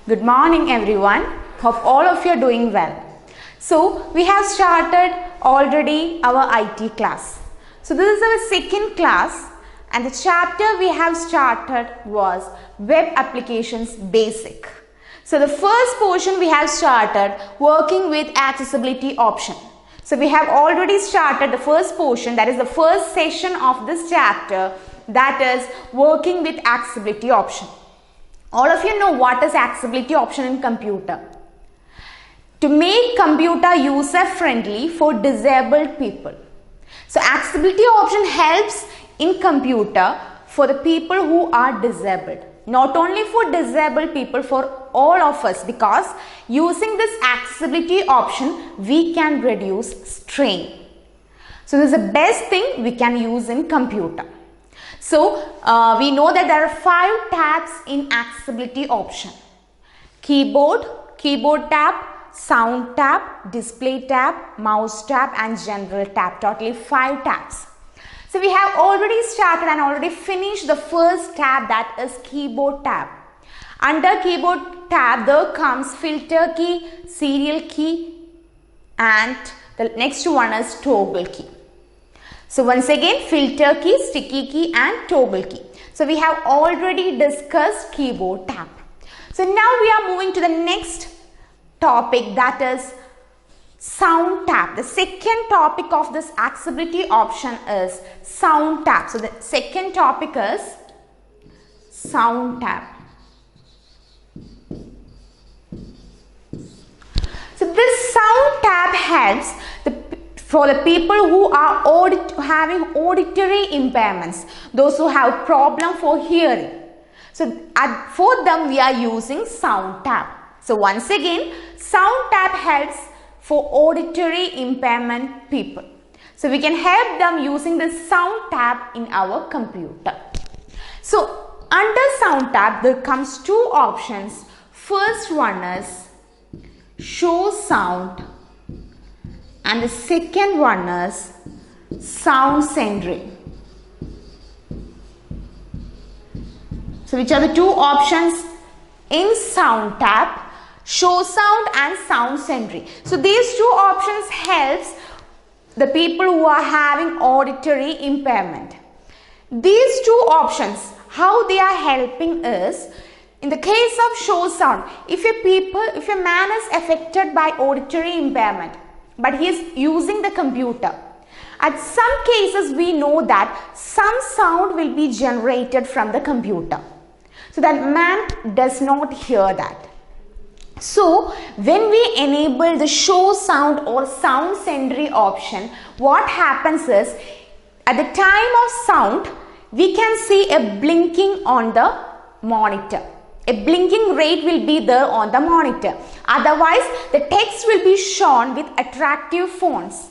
Good morning everyone. Hope all of you are doing well. So we have started already our IT class. So this is our second class and the chapter we have started was Web Applications Basic. So the first portion we have started working with accessibility option. So we have already started the first portion, that is the first session of this chapter, that is working with accessibility option. All of you know what is accessibility option in computer. To make computer user friendly for disabled people. So accessibility option helps in computer for the people who are disabled. Not only for disabled people, for all of us, because using this accessibility option we can reduce strain. So this is the best thing we can use in computer. So we know that there are 5 tabs in accessibility option. Keyboard, keyboard tab, sound tab, display tab, mouse tab and general tab. Totally 5 tabs. So we have already started and already finished the first tab, that is keyboard tab. Under keyboard tab there comes filter key, serial key and the next one is toggle key. So once again, filter key, sticky key and toggle key. So we have already discussed keyboard tab. So now we are moving to the next topic, that is sound tab. The second topic of this accessibility option is sound tab. So the second topic is sound tab. So this sound tab helps for the people who are having auditory impairments, those who have problem for hearing. So for them we are using sound tab. So once again, sound tab helps for auditory impairment people. So we can help them using the sound tab in our computer. So under sound tab there comes 2 options. First one is show sound and the second one is sound sentry. So which are the 2 options in sound tab? Show sound and sound sentry. So these 2 options helps the people who are having auditory impairment. These 2 options, how they are helping is, in the case of show sound, if a man is affected by auditory impairment but he is using the computer, at some cases we know that some sound will be generated from the computer. So that man does not hear that. So when we enable the show sound or sound sentry option, what happens is, at the time of sound we can see a blinking on the monitor. A blinking rate will be there on the monitor. Otherwise the text will be shown with attractive fonts.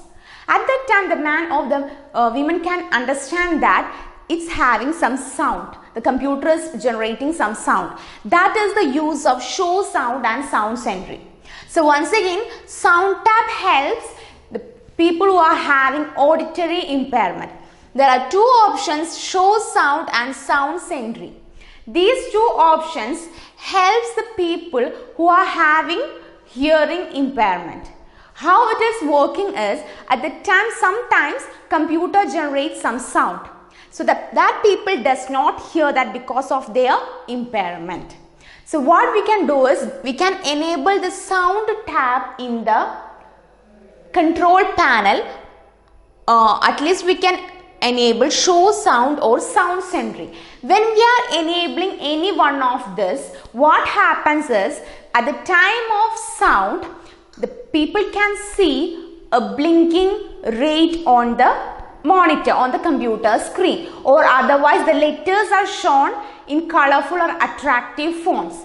At that time the man or the women can understand that it's having some sound. The computer is generating some sound. That is the use of show sound and sound sentry. So once again, sound tab helps the people who are having auditory impairment. There are 2 options, show sound and sound sentry. These 2 options helps the people who are having hearing impairment. How it is working is, at the time sometimes computer generates some sound. So that people does not hear that because of their impairment. So what we can do is, we can enable the sound tab in the control panel. At least we can enable show sound or sound sentry. When we are enabling any one of this, what happens is, at the time of sound, the people can see a blinking rate on the monitor, on the computer screen, or otherwise the letters are shown in colorful or attractive fonts.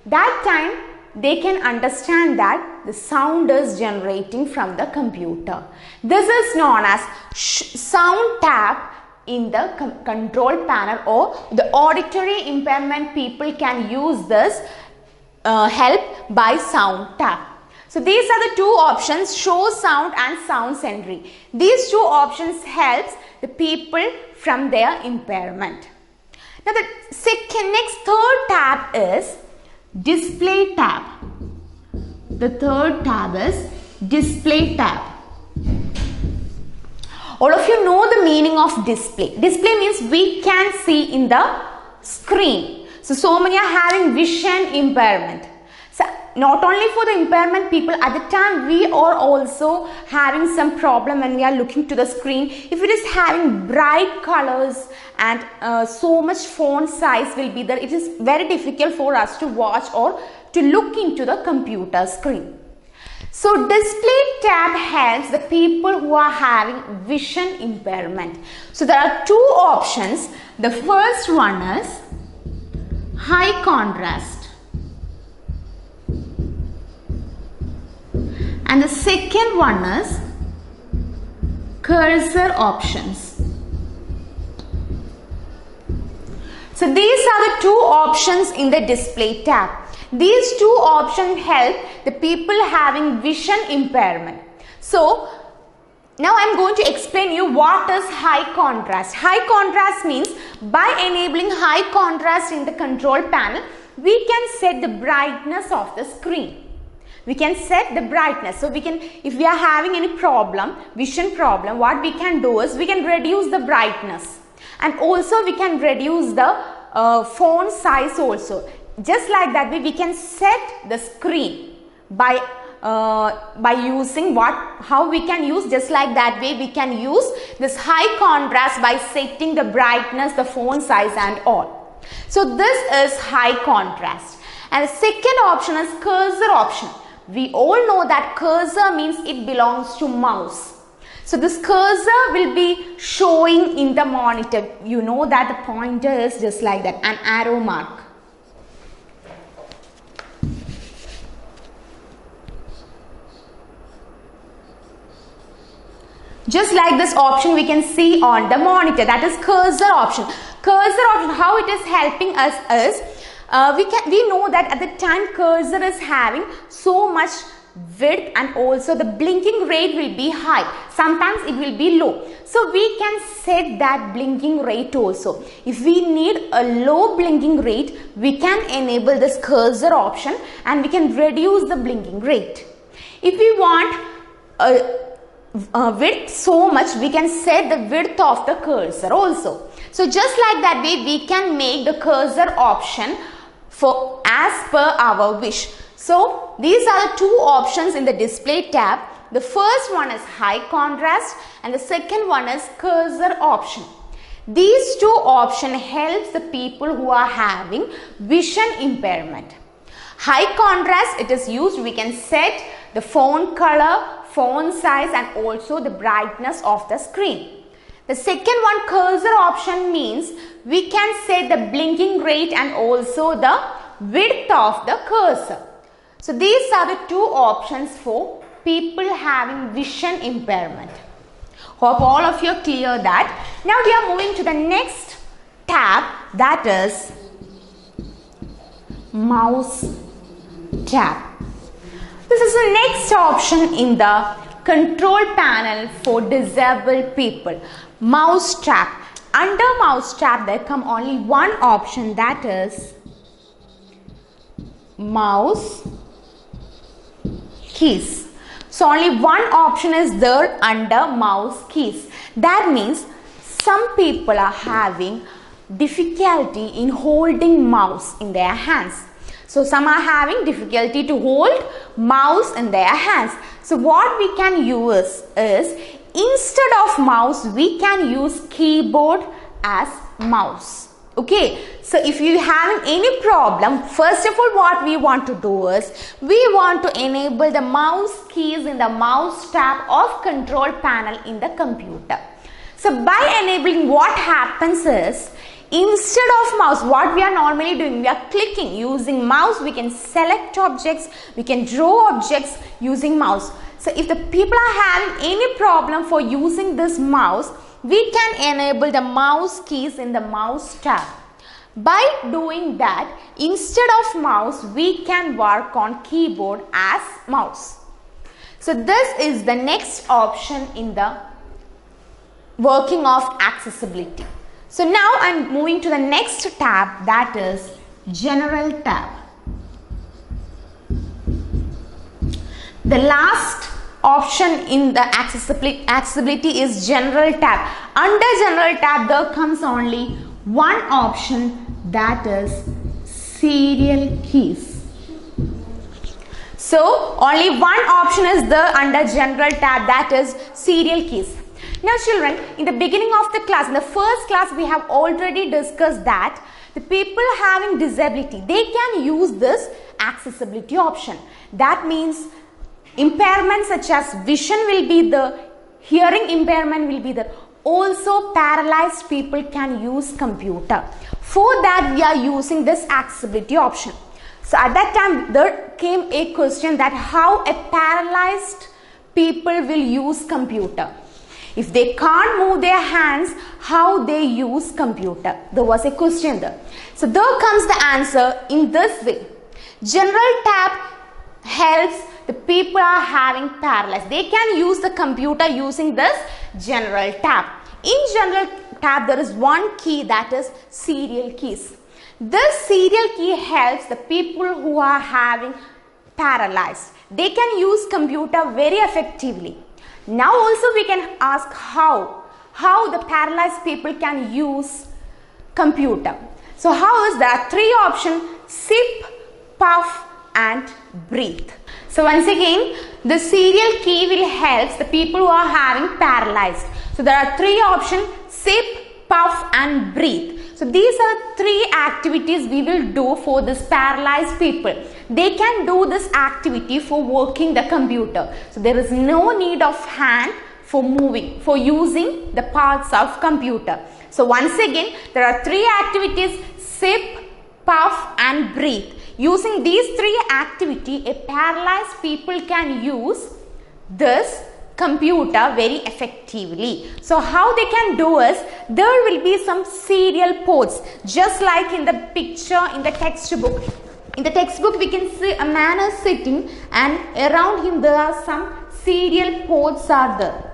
That time they can understand that the sound is generating from the computer. This is known as sound tab in the control panel, or the auditory impairment people can use this help by sound tab. So these are the 2 options, show sound and sound sentry. These 2 options helps the people from their impairment. Now the next third tab is display tab. The third tab is display tab. All of you know the meaning of display. Display means we can see in the screen. So many are having vision impairment. So not only for the impairment people, at the time we are also having some problem when we are looking to the screen. If it is having bright colors and so much font size will be there, it is very difficult for us to watch or to look into the computer screen. So display tab helps the people who are having vision impairment. So there are two options. The first one is high contrast. And the second one is cursor options. So these are the two options in the display tab. These two options help the people having vision impairment. So now I am going to explain you what is high contrast. High contrast means by enabling high contrast in the control panel, we can set the brightness of the screen. We can set the brightness. So we can, if we are having any problem, vision problem, what we can do is we can reduce the brightness, and also we can reduce the font size also. Just like that way we can set the screen by using how we can use, just like that way we can use this high contrast by setting the brightness, the font size and all. So this is high contrast. And the second option is cursor option. We all know that cursor means it belongs to mouse. So this cursor will be showing in the monitor. You know that the pointer is just like that, an arrow mark. Just like this option we can see on the monitor, that is cursor option. Cursor option, how it is helping us is, we know that at the time cursor is having so much width and also the blinking rate will be high. Sometimes it will be low. So we can set that blinking rate also. If we need a low blinking rate, we can enable this cursor option and we can reduce the blinking rate. If we want width so much, we can set the width of the cursor also. So just like that way we can make the cursor option for as per our wish. So these are the two options in the display tab. The first one is high contrast and the second one is cursor option. These two options helps the people who are having vision impairment. High contrast, it is used, we can set the font color, font size and also the brightness of the screen. The second one, cursor option, means we can set the blinking rate and also the width of the cursor. So these are the two options for people having vision impairment. Hope all of you are clear that. Now we are moving to the next tab, that is mouse tab. This is the next option in the control panel for disabled people. Mouse tab. Under mouse tab there come only one option, that is mouse keys. So only one option is there under mouse keys. That means some people are having difficulty in holding mouse in their hands. So some are having difficulty to hold mouse in their hands. So what we can use is, instead of mouse we can use keyboard as mouse. Okay, so if you have any problem, first of all what we want to do is, we want to enable the mouse keys in the mouse tab of control panel in the computer. So by enabling, what happens is, instead of mouse, what we are normally doing, we are clicking. Using mouse we can select objects, we can draw objects using mouse. So if the people are having any problem for using this mouse, we can enable the mouse keys in the mouse tab. By doing that, instead of mouse we can work on keyboard as mouse. So this is the next option in the working of accessibility. So now I am moving to the next tab, that is general tab. The last option in the accessibility is general tab. Under general tab there comes only one option, that is serial keys. So only one option is there under general tab, that is serial keys. Now children, in the beginning of the class, in the first class, we have already discussed that the people having disability, they can use this accessibility option. That means impairments such as vision will be there, hearing impairment will be there. Also paralyzed people can use computer. For that we are using this accessibility option. So at that time there came a question that how a paralyzed people will use computer. If they can't move their hands, how they use computer? There was a question there. So there comes the answer in this way. General tab helps the people are having paralysis. They can use the computer using this general tab. In general tab there is one key, that is serial keys. This serial key helps the people who are having paralyzed. They can use computer very effectively. Now also we can ask how the paralyzed people can use computer. So how is that? Three options: sip, puff and breathe. So once again, the serial key will help the people who are having paralyzed. So there are three options: sip, puff and breathe. So these are three activities we will do for this paralyzed people. They can do this activity for working the computer. So there is no need of hand for moving, for using the parts of computer. So once again, there are three activities: sip, puff and breathe. Using these three activities, a paralyzed people can use this computer very effectively. So how they can do is, there will be some serial ports, just like in the picture in the textbook. In the textbook we can see a man is sitting and around him there are some serial ports are there.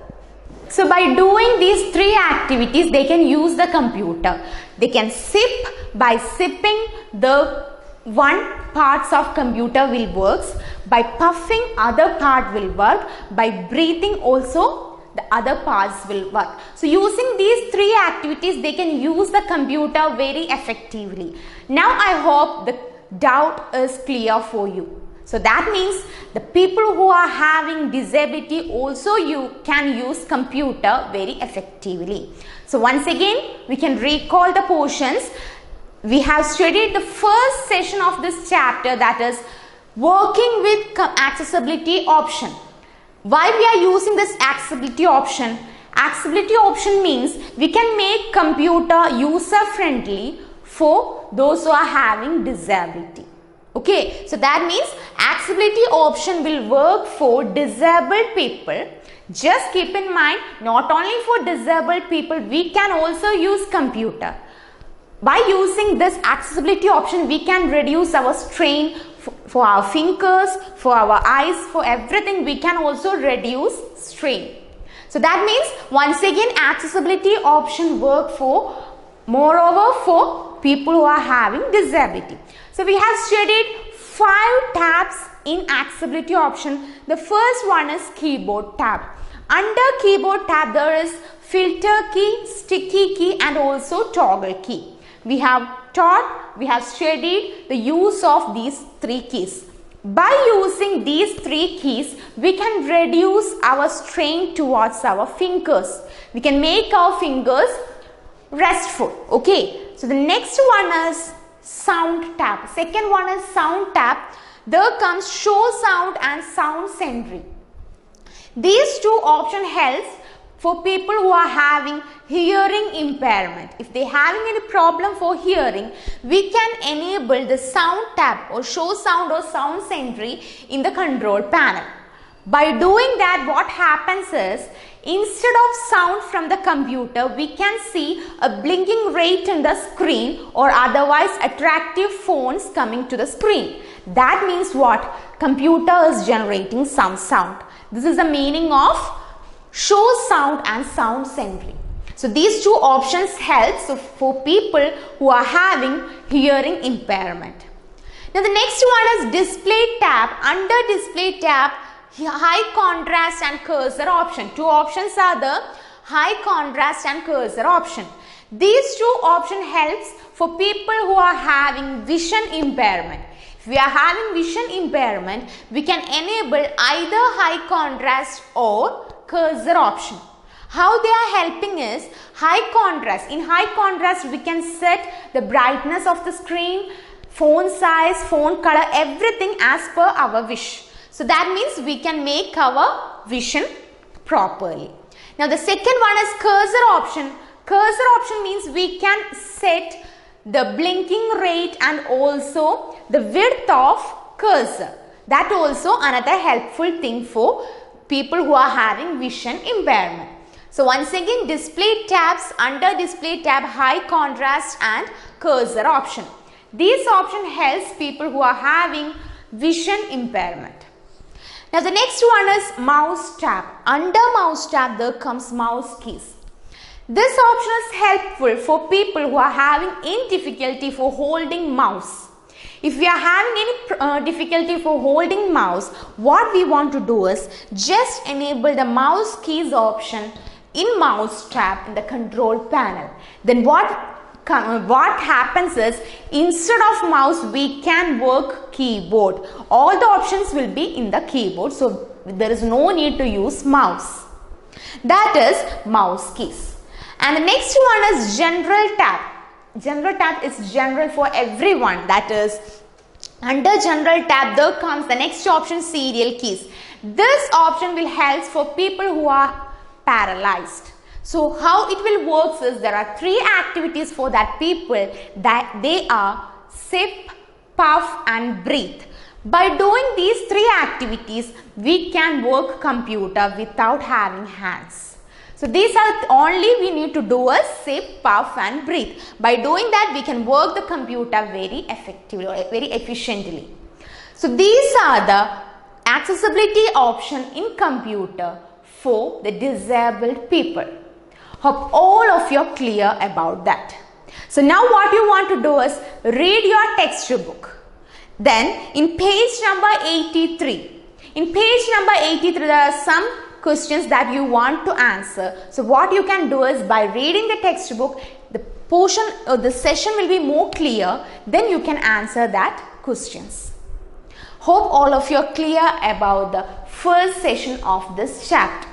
So by doing these three activities they can use the computer. They can sip, by sipping the one parts of computer will works, by puffing other part will work, by breathing also the other parts will work. So using these three activities they can use the computer very effectively. Now I hope the doubt is clear for you. So that means the people who are having disability also you can use computer very effectively. So once again we can recall the portions. We have studied the first session of this chapter, that is working with accessibility option. Why we are using this accessibility option? Accessibility option means we can make computer user friendly for those who are having disability. Okay, so that means accessibility option will work for disabled people. Just keep in mind, not only for disabled people, we can also use computer. By using this accessibility option, we can reduce our strain for our fingers, for our eyes, for everything. We can also reduce strain. So that means once again accessibility option work for, moreover for people who are having disability. So we have studied 5 tabs in accessibility option. The first one is keyboard tab. Under keyboard tab there is filter key, sticky key and also toggle key. We have studied the use of these 3 keys. By using these 3 keys, we can reduce our strain towards our fingers. We can make our fingers restful. Okay. So the next one is sound tab. Second one is sound tab. There comes show sound and sound sentry. These 2 options helps for people who are having hearing impairment. If they are having any problem for hearing, we can enable the sound tab or show sound or sound sentry in the control panel. By doing that, what happens is, instead of sound from the computer, we can see a blinking rate in the screen or otherwise attractive phones coming to the screen. That means what? Computer is generating some sound. This is the meaning of show sound and sound sentry. So these 2 options help for people who are having hearing impairment. Now the next one is display tab. Under display tab, high contrast and cursor option. Two options are the high contrast and cursor option. These two options helps for people who are having vision impairment. If we are having vision impairment, we can enable either high contrast or cursor option. How they are helping is high contrast. In high contrast, we can set the brightness of the screen, font size, font color, everything as per our wish. So that means we can make our vision properly. Now the second one is cursor option. Cursor option means we can set the blinking rate and also the width of cursor. That also another helpful thing for people who are having vision impairment. So once again, display tabs, under display tab, high contrast and cursor option. These option helps people who are having vision impairment. Now the next one is mouse tab. Under mouse tab there comes mouse keys. This option is helpful for people who are having any difficulty for holding mouse. If we are having any difficulty for holding mouse, what we want to do is just enable the mouse keys option in mouse tab in the control panel. Then what happens is, instead of mouse we can work keyboard. All the options will be in the keyboard, so there is no need to use mouse. That is mouse keys. And the next one is general tab. General tab is general for everyone. That is, under general tab there comes the next option, serial keys. This option will help for people who are paralyzed. So how it will work is, there are three activities for that people, that they are sip, puff and breathe. By doing these three activities, we can work computer without having hands. So these are only we need to do is sip, puff and breathe. By doing that, we can work the computer very effectively or very efficiently. So these are the accessibility option in computer for the disabled people. Hope all of you are clear about that. So now what you want to do is read your textbook. Then in page number 83. In page number 83 there are some questions that you want to answer. So what you can do is, by reading the textbook, the portion or the session will be more clear. Then you can answer that questions. Hope all of you are clear about the first session of this chapter.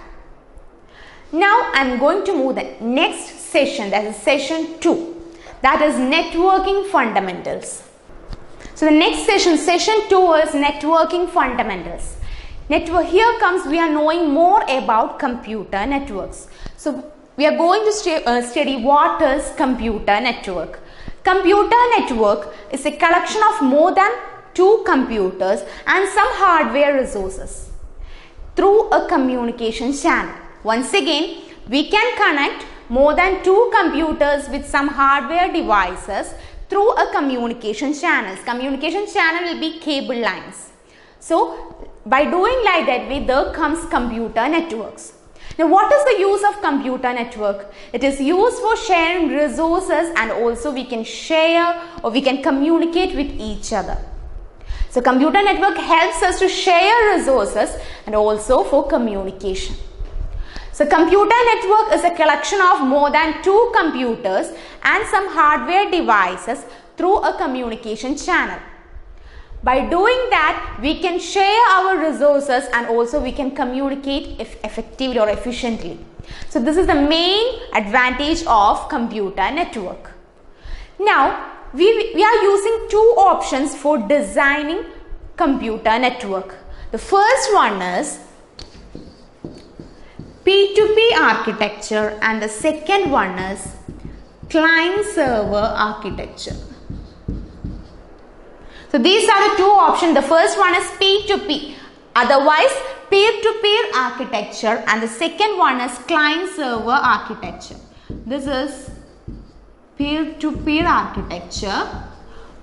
Now I am going to move the next session, that is session 2, that is networking fundamentals. So the next session, session 2 is networking fundamentals. Here comes, we are knowing more about computer networks. So we are going to study what is computer network. Computer network is a collection of more than 2 computers and some hardware resources through a communication channel. Once again, we can connect more than 2 computers with some hardware devices through a communication channel. Communication channel will be cable lines. So by doing like that way, there comes computer networks. Now what is the use of computer network? It is used for sharing resources, and also we can share or we can communicate with each other. So computer network helps us to share resources and also for communication. So computer network is a collection of more than 2 computers and some hardware devices through a communication channel. By doing that, we can share our resources and also we can communicate effectively or efficiently. So this is the main advantage of computer network. Now we are using 2 options for designing computer network. The first one is P2P architecture and the second one is client-server architecture. So these are the 2 options. The first one is P2P, otherwise peer-to-peer architecture, and the second one is client-server architecture. This is peer-to-peer architecture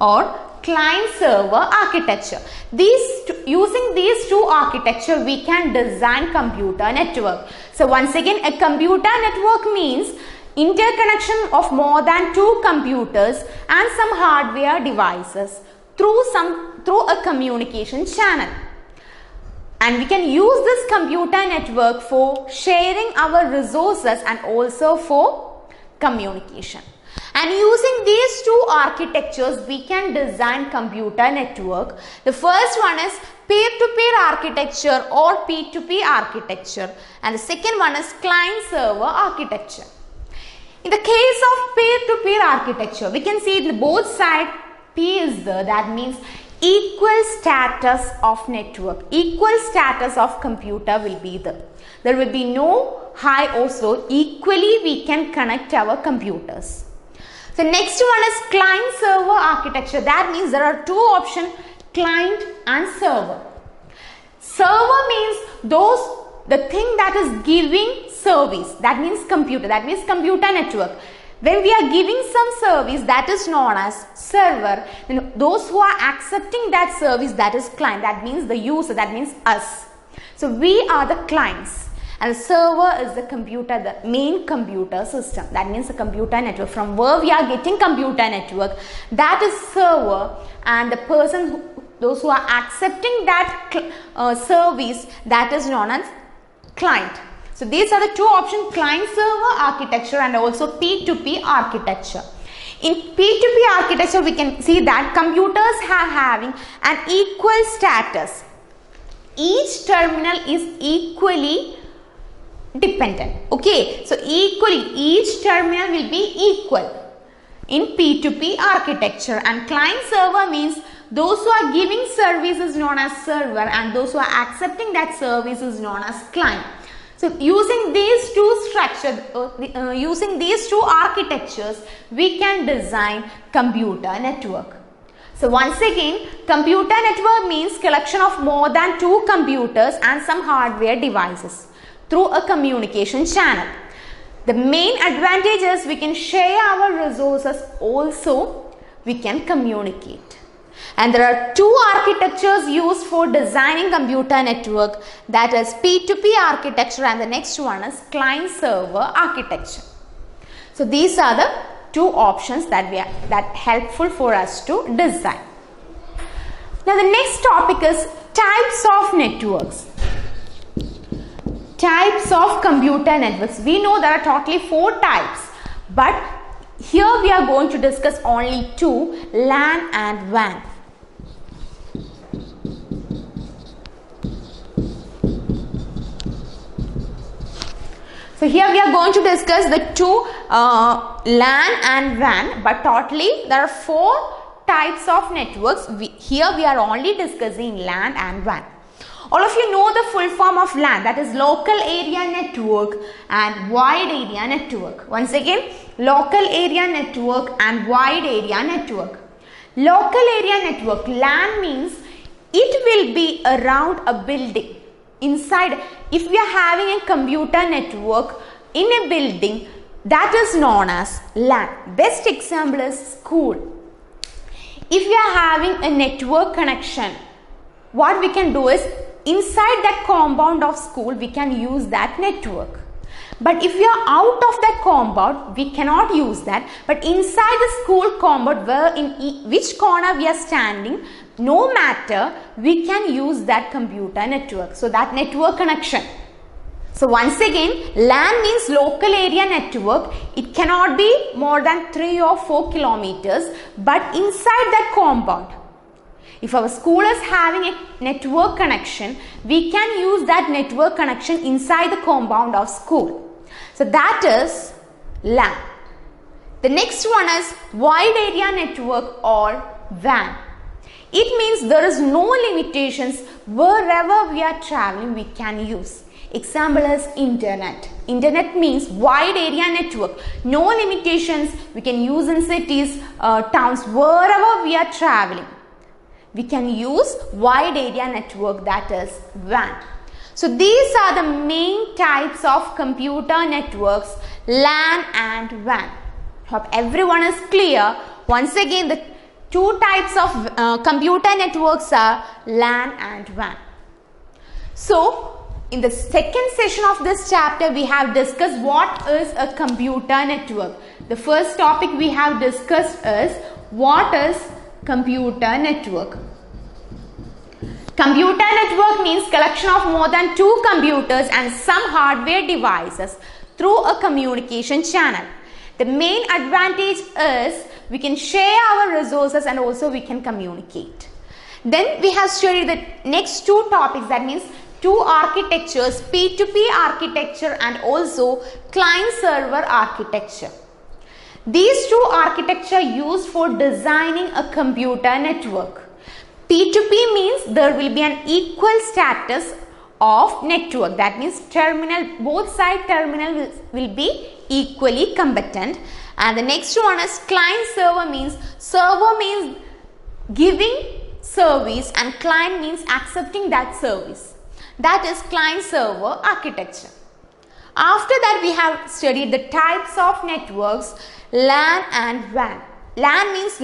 or client-server architecture. Using these 2 architecture, we can design computer network. So once again, a computer network means interconnection of more than 2 computers and some hardware devices through a communication channel. And we can use this computer network for sharing our resources and also for communication. And using these two architectures, we can design computer network. The first one is peer-to-peer architecture or P2P architecture, and the second one is client-server architecture. In the case of peer-to-peer architecture, we can see it both sides P is there, that means equal status of network, equal status of computer will be there. There will be no high or low, equally we can connect our computers. The next one is client server architecture. That means there are two options, client and server. Server means the thing that is giving service, that means computer network. When we are giving some service, that is known as server. Then those who are accepting that service, that is client, that means the user, that means us. So we are the clients. And the server is the computer, the main computer system. That means the computer network. From where we are getting computer network, that is server. And the person, those who are accepting that service, that is known as client. So these are the two options, client server architecture and also P2P architecture. In P2P architecture, we can see that computers are having an equal status. Each terminal is equally dependent. Okay, so equally each terminal will be equal in P2P architecture, and client server means those who are giving service is known as server and those who are accepting that service is known as client. So using these two structures, using these two architectures, we can design computer network. So once again, computer network means collection of more than two computers and some hardware devices through a communication channel. The main advantage is we can share our resources, also we can communicate. And there are two architectures used for designing computer network, that is P2P architecture and the next one is client server architecture. So these are the two options that helpful for us to design. Now the next topic is types of networks. Types of computer networks. We know there are totally 4 types, but here we are going to discuss only 2, LAN and WAN. So here we are going to discuss the 2 LAN and WAN, but totally there are 4 types of networks. Here we are only discussing LAN and WAN. All of you know the full form of LAN, that is local area network and wide area network. Once again, local area network and wide area network. Local area network, LAN means it will be around a building. Inside, if we are having a computer network in a building, that is known as LAN. Best example is school. If we are having a network connection, what we can do is inside that compound of school we can use that network. But if we are out of that compound, we cannot use that. But inside the school compound, where in which corner we are standing, no matter, we can use that computer network. So that network connection. So once again, LAN means local area network. It cannot be more than 3 or 4 kilometers, but inside that compound. If our school is having a network connection, we can use that network connection inside the compound of school. So that is LAN. The next one is wide area network or WAN. It means there is no limitations. Wherever we are traveling, we can use. Example is internet. Internet means wide area network. No limitations. We can use in cities, towns, wherever we are traveling. We can use wide area network, that is WAN. So these are the main types of computer networks, LAN and WAN. Hope everyone is clear. Once again, the 2 types of computer networks are LAN and WAN. So in the second session of this chapter, we have discussed what is a computer network. The first topic we have discussed is what is computer network. Computer network means collection of more than 2 computers and some hardware devices through a communication channel. The main advantage is we can share our resources and also we can communicate. Then we have studied the next 2 topics, that means 2 architectures, P2P architecture and also client-server architecture. These 2 architecture used for designing a computer network. P2P means there will be an equal status of network. That means both side terminal will be equally competent. And the next one is client-server means giving service and client means accepting that service. That is client-server architecture. After that, we have studied the types of networks, LAN and WAN. LAN means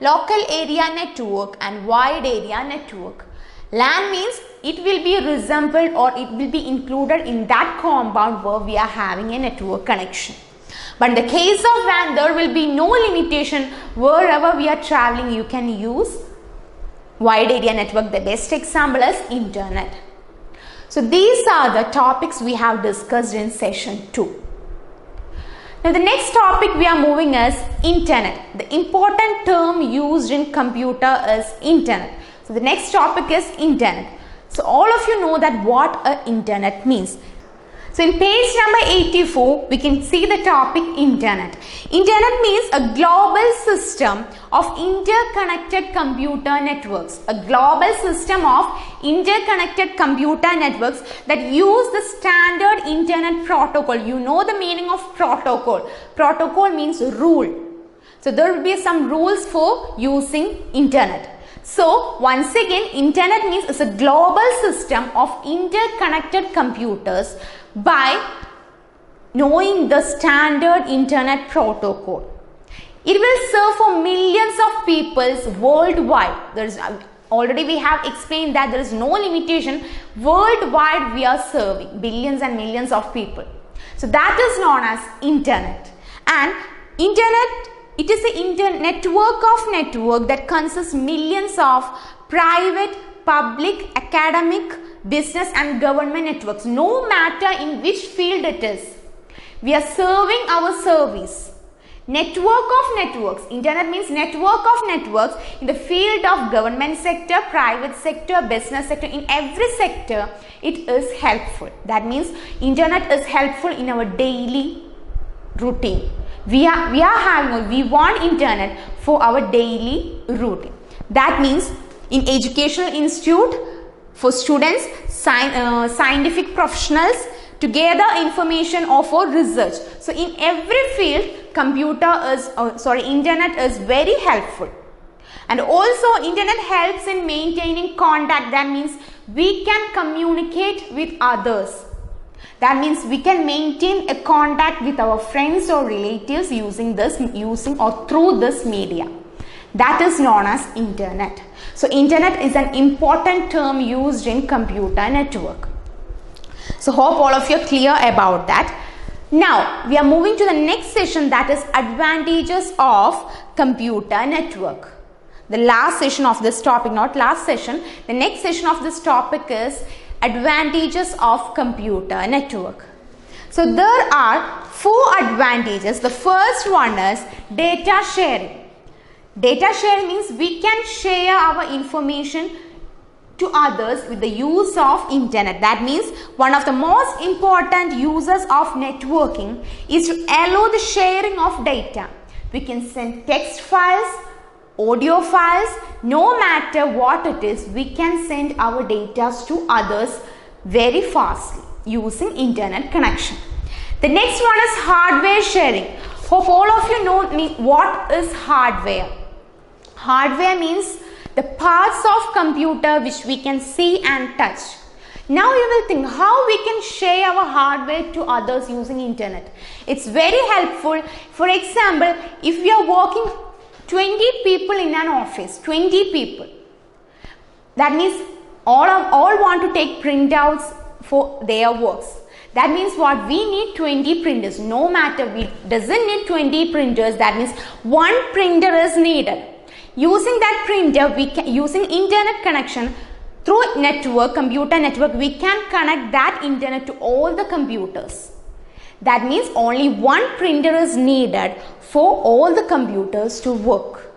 local area network and wide area network. LAN means it will be resembled or it will be included in that compound where we are having a network connection. But in the case of WAN, there will be no limitation. Wherever we are traveling, you can use wide area network. The best example is internet. So these are the topics we have discussed in session 2. Now the next topic we are moving is internet. The important term used in computer is internet. So the next topic is internet. So all of you know that what a internet means. So in page number 84, we can see the topic internet. Internet means a global system of interconnected computer networks. A global system of interconnected computer networks that use the standard internet protocol. You know the meaning of protocol. Protocol means rule. So there will be some rules for using internet. So once again, internet means it's a global system of interconnected computers by knowing the standard internet protocol. It will serve for millions of people worldwide. Already we have explained that there is no limitation. Worldwide we are serving billions and millions of people. So that is known as internet. And internet, it is a network that consists millions of private, public, academic, business and government networks. No matter in which field it is, we are serving our service. Network of networks. Internet means network of networks in the field of government sector, private sector, business sector. In every sector, it is helpful. That means internet is helpful in our daily routine. We want internet for our daily routine. That means in educational institute, for students, scientific professionals to gather information or for research. So in every field, internet is very helpful. And also internet helps in maintaining contact. That means we can communicate with others. That means we can maintain a contact with our friends or relatives using or through this media. That is known as internet. So internet is an important term used in computer network. So hope all of you are clear about that. Now we are moving to the next session, that is advantages of computer network. The last session of this topic, not last session, the next session of this topic is advantages of computer network. So there are 4 advantages. The first one is data sharing. Data sharing means we can share our information to others with the use of internet. That means one of the most important uses of networking is to allow the sharing of data. We can send text files, audio files, no matter what it is, we can send our data to others very fastly using internet connection. The next one is hardware sharing. Hope all of you know what is hardware. Hardware means the parts of computer which we can see and touch. Now you will think how we can share our hardware to others using internet. It's very helpful. For example, if we are working 20 people in an office, 20 people. That means all want to take printouts for their works. That means what? We need 20 printers. No matter, we doesn't need 20 printers. That means one printer is needed. Using that printer, using internet connection, Through network, computer network, we can connect that internet to all the computers. That means only one printer is needed for all the computers to work.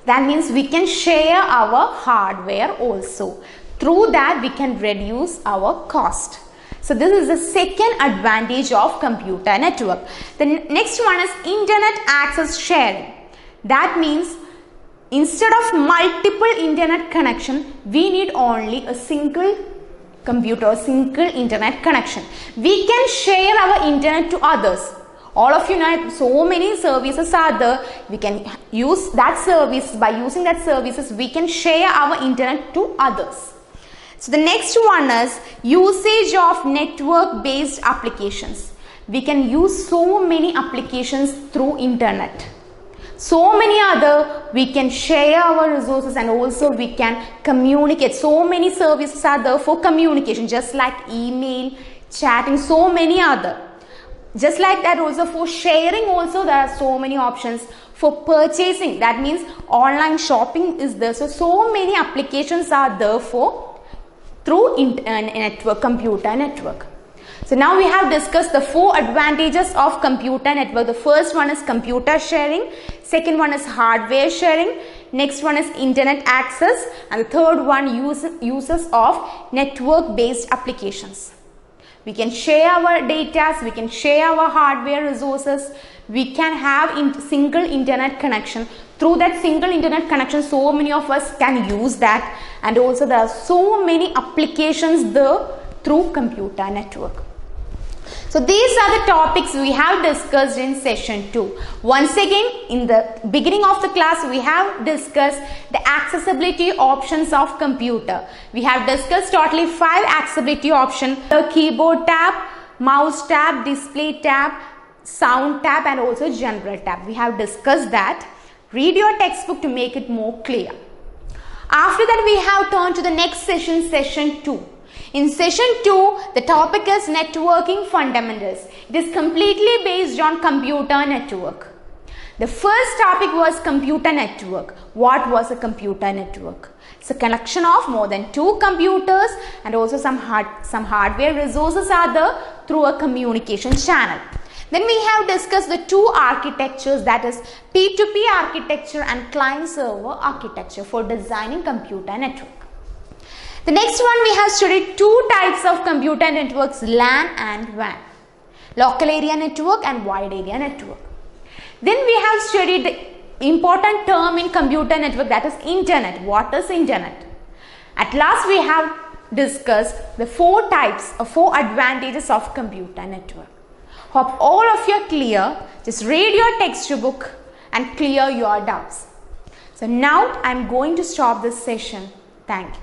That means we can share our hardware also. Through that, we can reduce our cost. So this is the second advantage of computer network. The next one is internet access sharing. That means instead of multiple internet connection, we need only a single computer, single internet connection. We can share our internet to others. All of you know so many services are there. We can use that service. By using that services, we can share our internet to others. So the next one is usage of network based applications. We can use so many applications through internet. So many other, we can share our resources and also we can communicate. So many services are there for communication, just like email, chatting, so many other. Just like that also for sharing also there are so many options. For purchasing, that means online shopping is there. So many applications are there for through network, computer network. So now we have discussed the 4 advantages of computer network. The first one is computer sharing, second one is hardware sharing, next one is internet access, and the third one uses of network based applications. We can share our data, we can share our hardware resources, we can have single internet connection. Through that single internet connection, so many of us can use that, and also there are so many applications there through computer network. So these are the topics we have discussed in session 2. Once again, in the beginning of the class, we have discussed the accessibility options of computer. We have discussed totally 5 accessibility options: the keyboard tab, mouse tab, display tab, sound tab, and also general tab. We have discussed that. Read your textbook to make it more clear. After that, we have turned to the next session, session 2. In session 2, the topic is networking fundamentals. It is completely based on computer network. The first topic was computer network. What was a computer network? It's a collection of more than 2 computers and also some hardware resources are there through a communication channel. Then we have discussed the 2 architectures, that is P2P architecture and client server architecture for designing computer network. The next one, we have studied 2 types of computer networks, LAN and WAN, local area network and wide area network. Then we have studied the important term in computer network, that is internet. What is internet? At last, we have discussed the 4 types or 4 advantages of computer network. Hope all of you are clear. Just read your textbook and clear your doubts. So now I am going to stop this session. Thank you.